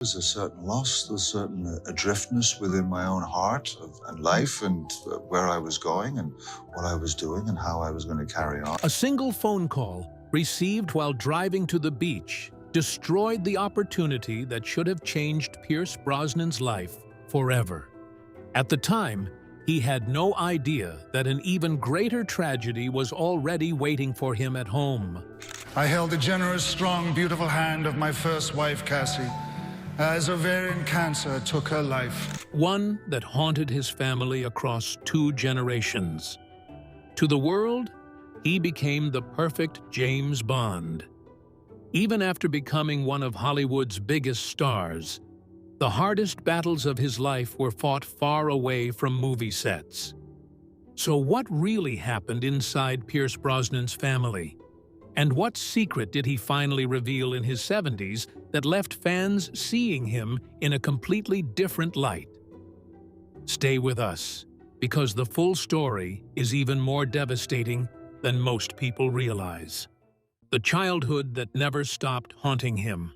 There's a certain loss, there's a certain adriftness within my own heart and life and where I was going and what I was doing and how I was going to carry on. A single phone call, received while driving to the beach, destroyed the opportunity that should have changed Pierce Brosnan's life forever. At the time, he had no idea that an even greater tragedy was already waiting for him at home. I held the generous, strong, beautiful hand of my first wife, Cassie, as ovarian cancer took her life. One that haunted his family across 2 generations. To the world, he became the perfect James Bond. Even after becoming one of Hollywood's biggest stars, the hardest battles of his life were fought far away from movie sets. So what really happened inside Pierce Brosnan's family? And what secret did he finally reveal in his 70s that left fans seeing him in a completely different light? Stay with us, because the full story is even more devastating than most people realize. The childhood that never stopped haunting him.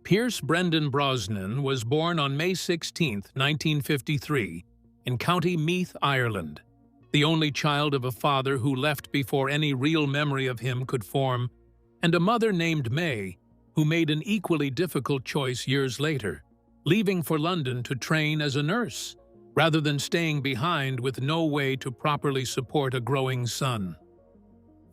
Pierce Brendan Brosnan was born on May 16, 1953, in County Meath, Ireland, the only child of a father who left before any real memory of him could form, and a mother named May, who made an equally difficult choice years later, leaving for London to train as a nurse, rather than staying behind with no way to properly support a growing son.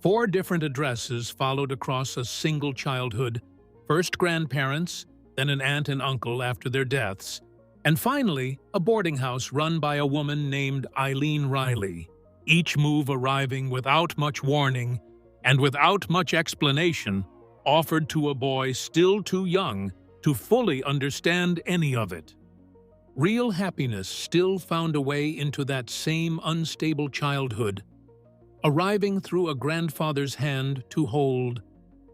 4 different addresses followed across a single childhood, first grandparents, then an aunt and uncle after their deaths, and finally a boarding house run by a woman named Eileen Riley, each move arriving without much warning and without much explanation, offered to a boy still too young to fully understand any of it. Real happiness still found a way into that same unstable childhood, arriving through a grandfather's hand to hold,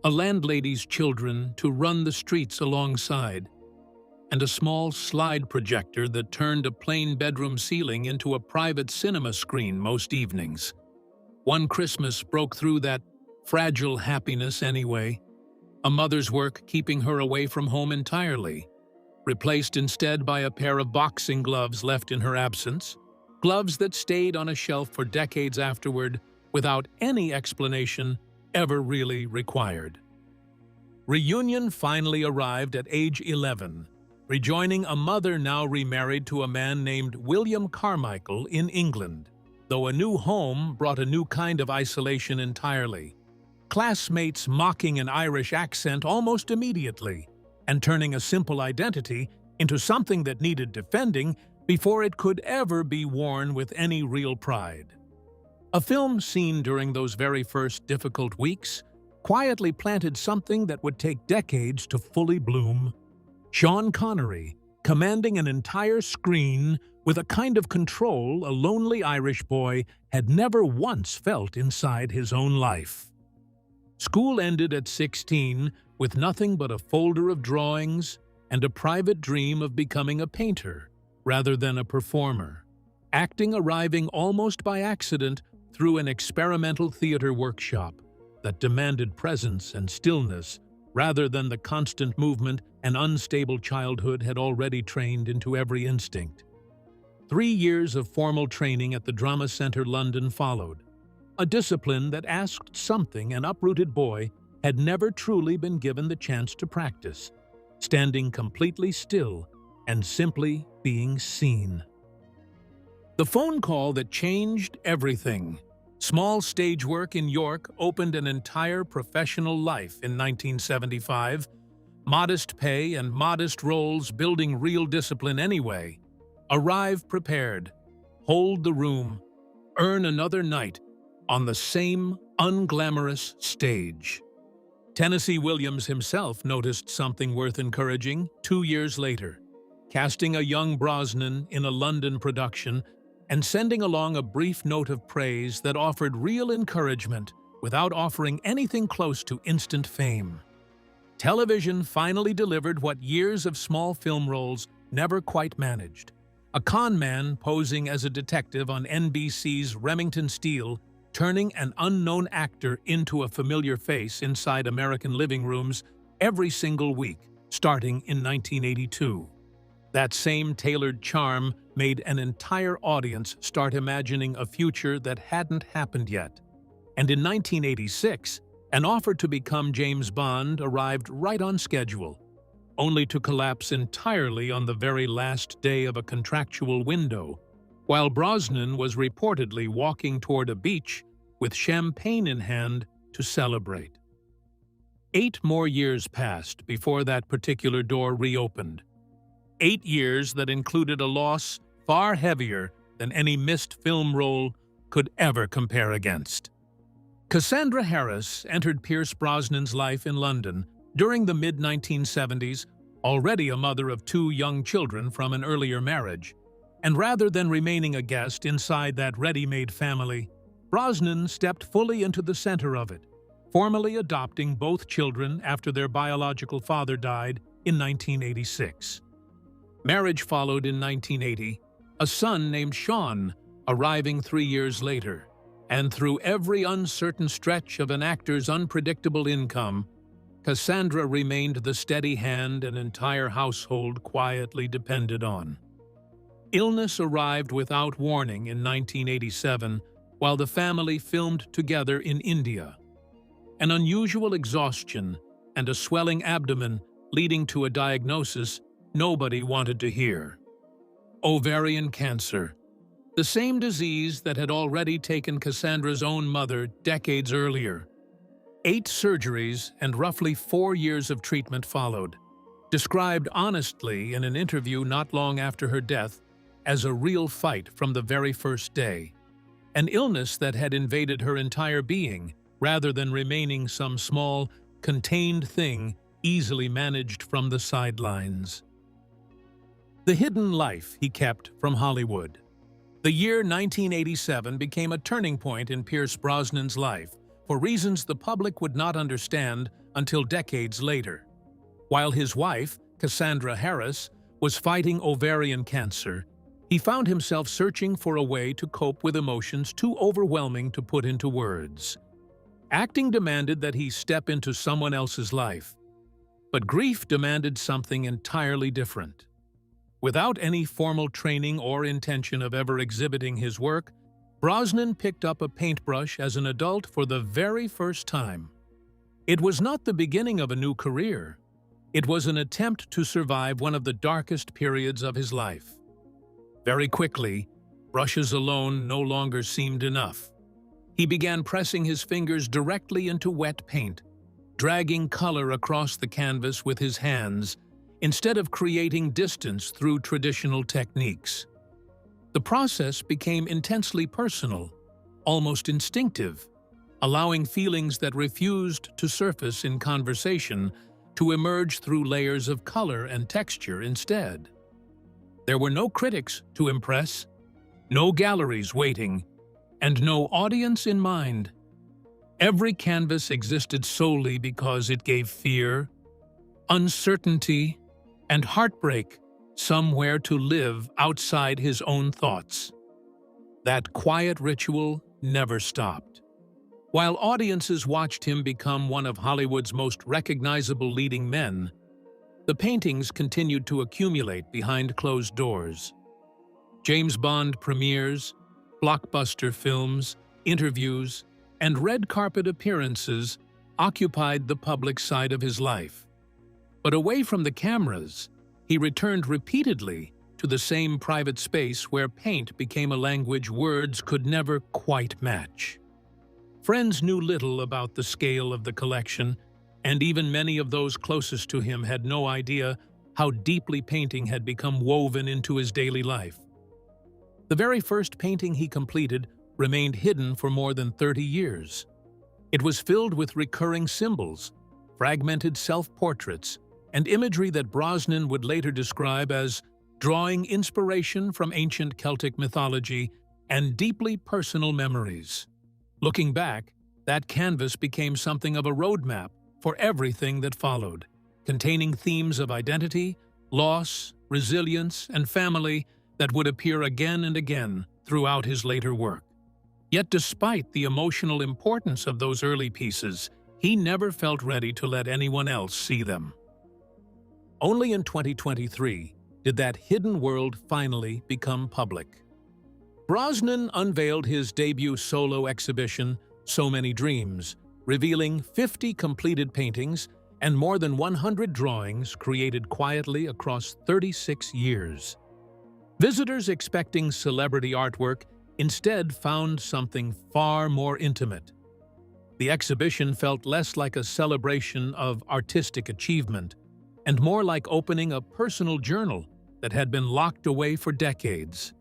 a landlady's children to run the streets alongside, and a small slide projector that turned a plain bedroom ceiling into a private cinema screen most evenings. One Christmas broke through that fragile happiness anyway, a mother's work keeping her away from home entirely, replaced instead by a pair of boxing gloves left in her absence, gloves that stayed on a shelf for decades afterward without any explanation ever really required. Reunion finally arrived at age 11, rejoining a mother now remarried to a man named William Carmichael in England, though a new home brought a new kind of isolation entirely. Classmates mocking an Irish accent almost immediately, and turning a simple identity into something that needed defending before it could ever be worn with any real pride. A film seen during those very first difficult weeks quietly planted something that would take decades to fully bloom. Sean Connery, commanding an entire screen with a kind of control a lonely Irish boy had never once felt inside his own life. School ended at 16 with nothing but a folder of drawings and a private dream of becoming a painter rather than a performer. Acting arriving almost by accident through an experimental theater workshop that demanded presence and stillness rather than the constant movement an unstable childhood had already trained into every instinct. 3 years of formal training at the Drama Centre London followed, a discipline that asked something an uprooted boy had never truly been given the chance to practice, standing completely still and simply being seen. The phone call that changed everything. Small stage work in York opened an entire professional life in 1975. Modest pay and modest roles building real discipline anyway. Arrive prepared, hold the room, earn another night on the same unglamorous stage. Tennessee Williams himself noticed something worth encouraging 2 years later, casting a young Brosnan in a London production and sending along a brief note of praise that offered real encouragement without offering anything close to instant fame. Television finally delivered what years of small film roles never quite managed. A con man posing as a detective on NBC's Remington Steele, turning an unknown actor into a familiar face inside American living rooms every single week, starting in 1982. That same tailored charm made an entire audience start imagining a future that hadn't happened yet. And in 1986, an offer to become James Bond arrived right on schedule, only to collapse entirely on the very last day of a contractual window, while Brosnan was reportedly walking toward a beach with champagne in hand to celebrate. 8 more years passed before that particular door reopened. 8 years that included a loss far heavier than any missed film role could ever compare against. Cassandra Harris entered Pierce Brosnan's life in London during the mid-1970s, already a mother of 2 young children from an earlier marriage, and rather than remaining a guest inside that ready-made family, Brosnan stepped fully into the center of it, formally adopting both children after their biological father died in 1986. Marriage followed in 1980, a son named Sean arriving 3 years later, and through every uncertain stretch of an actor's unpredictable income, Cassandra remained the steady hand an entire household quietly depended on. Illness arrived without warning in 1987 while the family filmed together in India. An unusual exhaustion and a swelling abdomen leading to a diagnosis nobody wanted to hear. Ovarian cancer, the same disease that had already taken Cassandra's own mother decades earlier. 8 surgeries and roughly 4 years of treatment followed, described honestly in an interview not long after her death as a real fight from the very first day, an illness that had invaded her entire being rather than remaining some small, contained thing easily managed from the sidelines. The hidden life he kept from Hollywood. The year 1987 became a turning point in Pierce Brosnan's life for reasons the public would not understand until decades later. While his wife, Cassandra Harris, was fighting ovarian cancer, he found himself searching for a way to cope with emotions too overwhelming to put into words. Acting demanded that he step into someone else's life, but grief demanded something entirely different. Without any formal training or intention of ever exhibiting his work, Brosnan picked up a paintbrush as an adult for the very first time. It was not the beginning of a new career. It was an attempt to survive one of the darkest periods of his life. Very quickly, brushes alone no longer seemed enough. He began pressing his fingers directly into wet paint, dragging color across the canvas with his hands, instead of creating distance through traditional techniques. The process became intensely personal, almost instinctive, allowing feelings that refused to surface in conversation to emerge through layers of color and texture instead. There were no critics to impress, no galleries waiting, and no audience in mind. Every canvas existed solely because it gave fear, uncertainty, and heartbreak somewhere to live outside his own thoughts. That quiet ritual never stopped. While audiences watched him become one of Hollywood's most recognizable leading men, the paintings continued to accumulate behind closed doors. James Bond premieres, blockbuster films, interviews, and red carpet appearances occupied the public side of his life. But away from the cameras, he returned repeatedly to the same private space where paint became a language words could never quite match. Friends knew little about the scale of the collection, and even many of those closest to him had no idea how deeply painting had become woven into his daily life. The very first painting he completed remained hidden for more than 30 years. It was filled with recurring symbols, fragmented self-portraits, and imagery that Brosnan would later describe as drawing inspiration from ancient Celtic mythology and deeply personal memories. Looking back, that canvas became something of a roadmap for everything that followed, containing themes of identity, loss, resilience, and family that would appear again and again throughout his later work. Yet despite the emotional importance of those early pieces, he never felt ready to let anyone else see them. Only in 2023 did that hidden world finally become public. Brosnan unveiled his debut solo exhibition, So Many Dreams, revealing 50 completed paintings and more than 100 drawings created quietly across 36 years. Visitors expecting celebrity artwork instead found something far more intimate. The exhibition felt less like a celebration of artistic achievement and more like opening a personal journal that had been locked away for decades.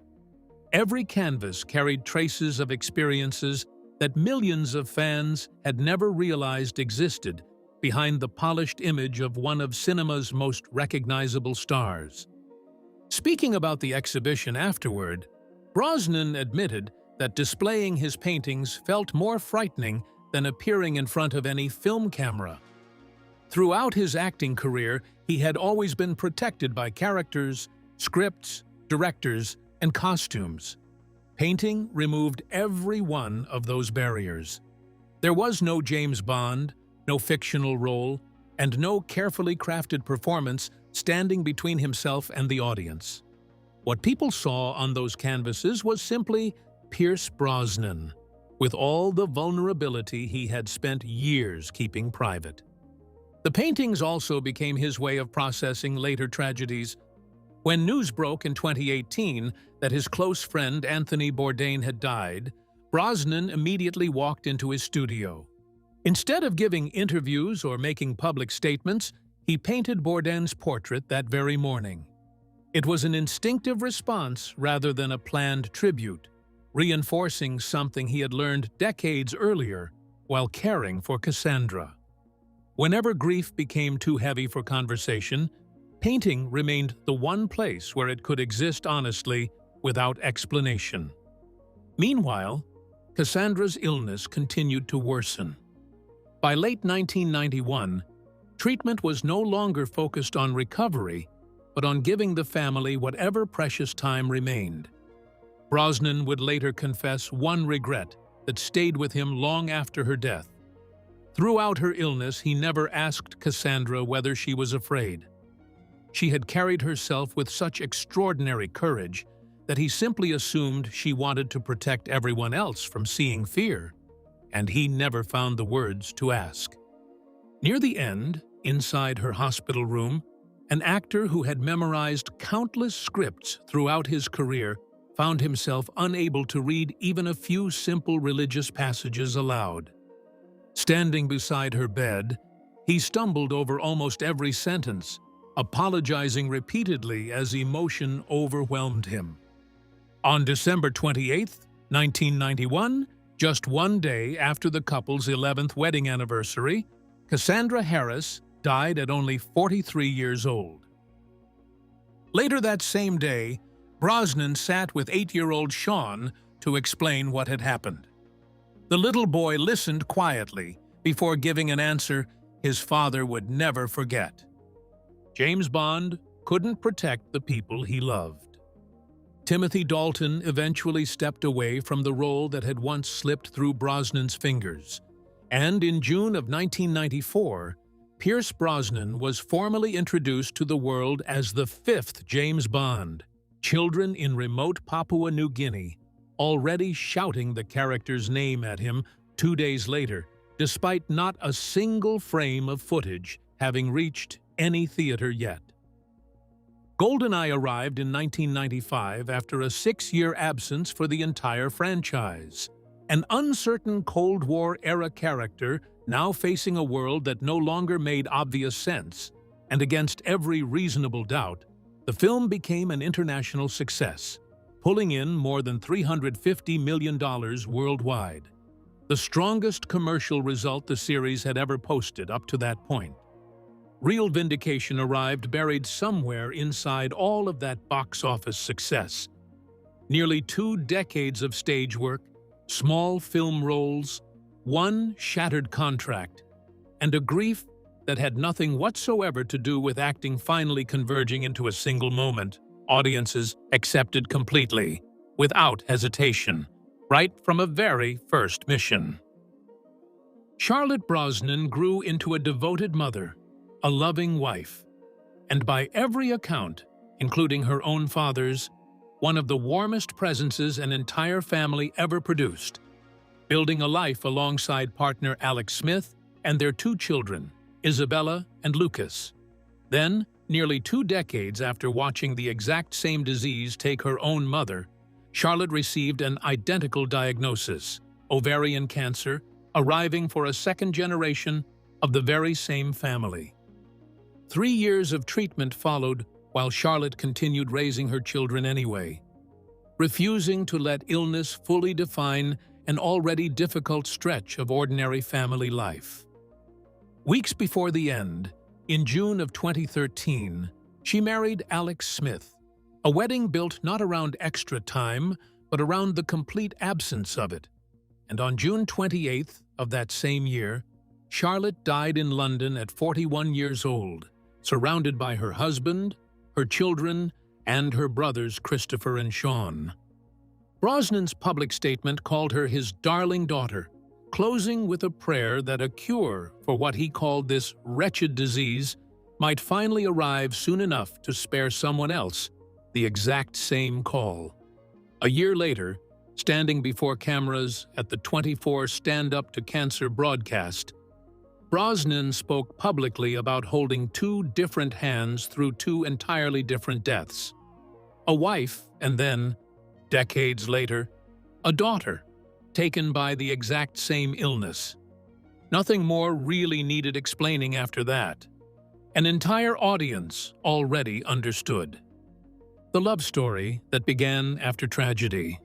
Every canvas carried traces of experiences that millions of fans had never realized existed behind the polished image of one of cinema's most recognizable stars. Speaking about the exhibition afterward, Brosnan admitted that displaying his paintings felt more frightening than appearing in front of any film camera. Throughout his acting career, he had always been protected by characters, scripts, directors, and costumes. Painting removed every one of those barriers. There was no James Bond, no fictional role, and no carefully crafted performance standing between himself and the audience. What people saw on those canvases was simply Pierce Brosnan, with all the vulnerability he had spent years keeping private. The paintings also became his way of processing later tragedies. When news broke in 2018 that his close friend Anthony Bourdain had died, Brosnan immediately walked into his studio. Instead of giving interviews or making public statements, he painted Bourdain's portrait that very morning. It was an instinctive response rather than a planned tribute, reinforcing something he had learned decades earlier while caring for Cassandra. Whenever grief became too heavy for conversation, painting remained the one place where it could exist honestly without explanation. Meanwhile, Cassandra's illness continued to worsen. By late 1991, treatment was no longer focused on recovery, but on giving the family whatever precious time remained. Brosnan would later confess one regret that stayed with him long after her death. Throughout her illness, he never asked Cassandra whether she was afraid. She had carried herself with such extraordinary courage that he simply assumed she wanted to protect everyone else from seeing fear, and he never found the words to ask. Near the end, inside her hospital room, an actor who had memorized countless scripts throughout his career found himself unable to read even a few simple religious passages aloud. Standing beside her bed, he stumbled over almost every sentence, apologizing repeatedly as emotion overwhelmed him. On December 28, 1991, just one day after the couple's 11th wedding anniversary, Cassandra Harris died at only 43 years old. Later that same day, Brosnan sat with 8-year-old Sean to explain what had happened. The little boy listened quietly before giving an answer his father would never forget. James Bond couldn't protect the people he loved. Timothy Dalton eventually stepped away from the role that had once slipped through Brosnan's fingers, and in June of 1994, Pierce Brosnan was formally introduced to the world as the 5th James Bond. Children in remote Papua New Guinea already shouting the character's name at him 2 days later, despite not a single frame of footage having reached any theater yet. GoldenEye arrived in 1995 after a 6-year absence for the entire franchise. An uncertain Cold War-era character now facing a world that no longer made obvious sense, and against every reasonable doubt, the film became an international success, pulling in more than $350 million worldwide, the strongest commercial result the series had ever posted up to that point. Real vindication arrived buried somewhere inside all of that box office success. Nearly 2 decades of stage work, small film roles, one shattered contract, and a grief that had nothing whatsoever to do with acting finally converging into a single moment. Audiences accepted completely, without hesitation, right from a very first mission. Charlotte Brosnan grew into a devoted mother, a loving wife, and by every account, including her own father's, one of the warmest presences an entire family ever produced, building a life alongside partner Alex Smith and their two children, Isabella and Lucas. Then, nearly 2 decades after watching the exact same disease take her own mother, Charlotte received an identical diagnosis, ovarian cancer, arriving for a second generation of the very same family. 3 years of treatment followed while Charlotte continued raising her children anyway, refusing to let illness fully define an already difficult stretch of ordinary family life. Weeks before the end, in June of 2013, she married Alex Smith, a wedding built not around extra time, but around the complete absence of it. And on June 28th of that same year, Charlotte died in London at 41 years old, surrounded by her husband, her children, and her brothers Christopher and Sean. Brosnan's public statement called her his darling daughter, closing with a prayer that a cure for what he called this wretched disease might finally arrive soon enough to spare someone else the exact same call. A year later, standing before cameras at the 24 Stand Up to Cancer broadcast, Brosnan spoke publicly about holding 2 different hands through 2 entirely different deaths. A wife, and then, decades later, a daughter, taken by the exact same illness. Nothing more really needed explaining after that. An entire audience already understood. The love story that began after tragedy.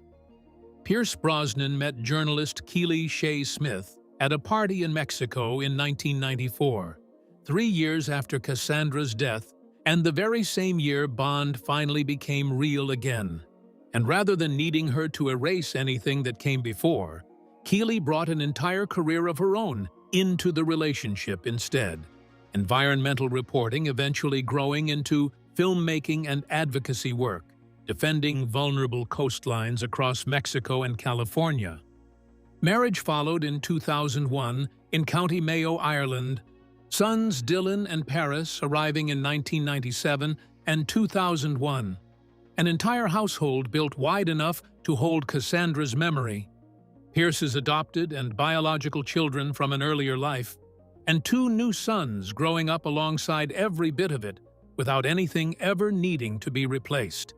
Pierce Brosnan met journalist Keely Shea Smith at a party in Mexico in 1994, 3 years after Cassandra's death, and the very same year Bond finally became real again. And rather than needing her to erase anything that came before, Keely brought an entire career of her own into the relationship instead. Environmental reporting eventually growing into filmmaking and advocacy work, defending vulnerable coastlines across Mexico and California. Marriage followed in 2001 in County Mayo, Ireland, sons Dylan and Paris arriving in 1997 and 2001. An entire household built wide enough to hold Cassandra's memory, Pierce's adopted and biological children from an earlier life, and 2 new sons growing up alongside every bit of it without anything ever needing to be replaced.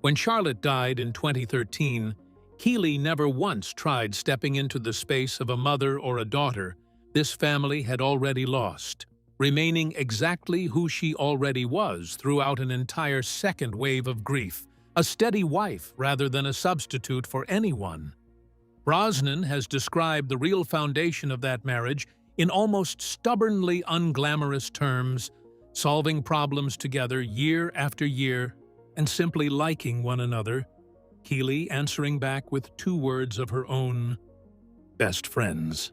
When Charlotte died in 2013, Keely never once tried stepping into the space of a mother or a daughter this family had already lost, remaining exactly who she already was throughout an entire second wave of grief, a steady wife rather than a substitute for anyone. Brosnan has described the real foundation of that marriage in almost stubbornly unglamorous terms, solving problems together year after year and simply liking one another, Keely answering back with 2 words of her own: best friends.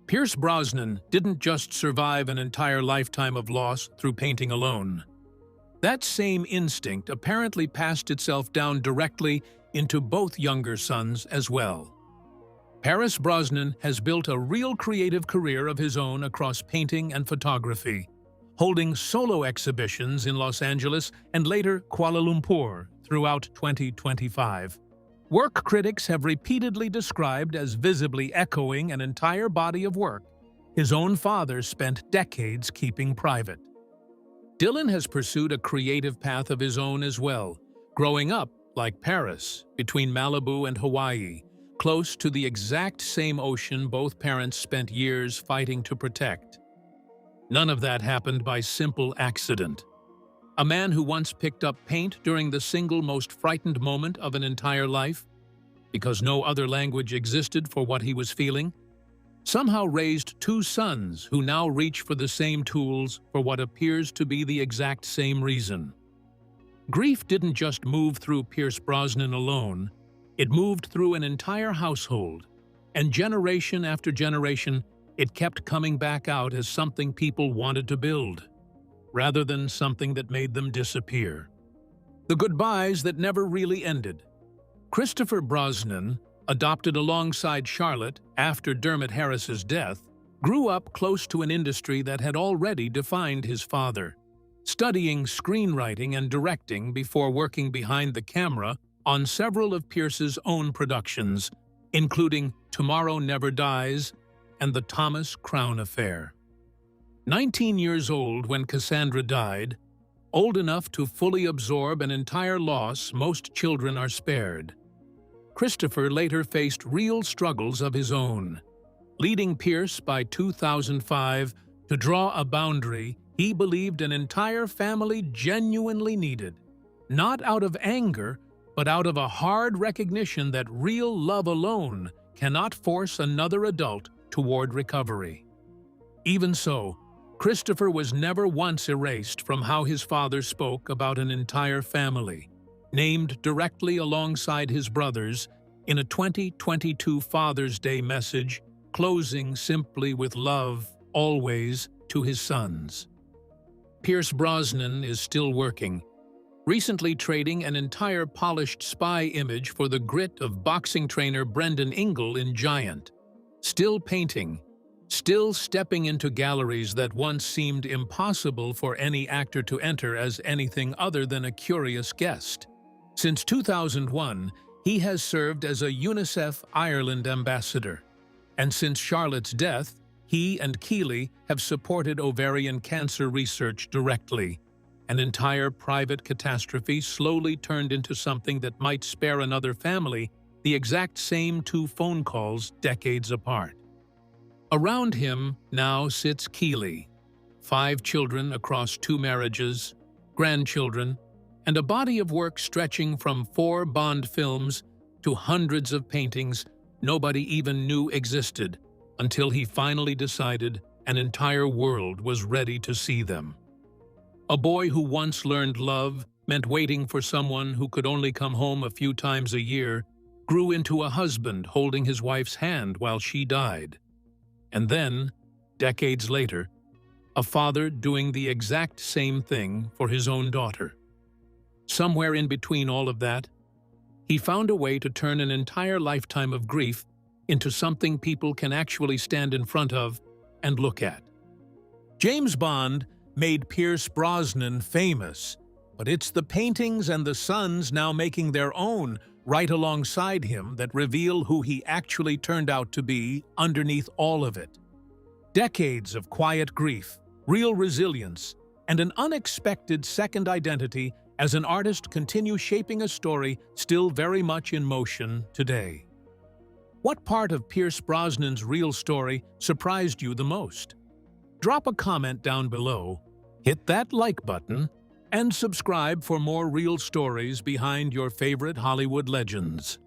Pierce Brosnan didn't just survive an entire lifetime of loss through painting alone. That same instinct apparently passed itself down directly into both younger sons as well. Pierce Brosnan has built a real creative career of his own across painting and photography, holding solo exhibitions in Los Angeles and later Kuala Lumpur throughout 2025. Work critics have repeatedly described as visibly echoing an entire body of work his own father spent decades keeping private. Dylan has pursued a creative path of his own as well, growing up, like Paris, between Malibu and Hawaii, close to the exact same ocean both parents spent years fighting to protect. None of that happened by simple accident. A man who once picked up paint during the single most frightened moment of an entire life, because no other language existed for what he was feeling, somehow raised 2 sons who now reach for the same tools for what appears to be the exact same reason. Grief didn't just move through Pierce Brosnan alone, it moved through an entire household, and generation after generation, it kept coming back out as something people wanted to build, rather than something that made them disappear. The goodbyes that never really ended. Christopher Brosnan, adopted alongside Charlotte after Dermot Harris's death, grew up close to an industry that had already defined his father. studying screenwriting and directing before working behind the camera on several of Pierce's own productions, including Tomorrow Never Dies and The Thomas Crown Affair. 19 years old when Cassandra died, old enough to fully absorb an entire loss most children are spared, Christopher later faced real struggles of his own, leading Pierce by 2005 to draw a boundary he believed an entire family genuinely needed, not out of anger, but out of a hard recognition that real love alone cannot force another adult toward recovery. Even so, Christopher was never once erased from how his father spoke about an entire family, named directly alongside his brothers in a 2022 Father's Day message, closing simply with love, always, to his sons. Pierce Brosnan is still working, recently trading an entire polished spy image for the grit of boxing trainer Brendan Ingle in Giant. Still painting, still stepping into galleries that once seemed impossible for any actor to enter as anything other than a curious guest. Since 2001, he has served as a UNICEF Ireland ambassador, and since Charlotte's death, he and Keeley have supported ovarian cancer research directly. An entire private catastrophe slowly turned into something that might spare another family the exact same 2 phone calls decades apart. Around him now sits Keeley, 5 children across 2 marriages, grandchildren, and a body of work stretching from 4 Bond films to hundreds of paintings nobody even knew existed until he finally decided an entire world was ready to see them. A boy who once learned love meant waiting for someone who could only come home a few times a year grew into a husband holding his wife's hand while she died. And then, decades later, a father doing the exact same thing for his own daughter. Somewhere in between all of that, he found a way to turn an entire lifetime of grief into something people can actually stand in front of and look at. James Bond made Pierce Brosnan famous, but it's the paintings and the sons now making their own right alongside him that reveal who he actually turned out to be underneath all of it. Decades of quiet grief, real resilience, and an unexpected second identity as an artist continue shaping a story still very much in motion today. What part of Pierce Brosnan's real story surprised you the most? Drop a comment down below, hit that like button, and subscribe for more real stories behind your favorite Hollywood legends.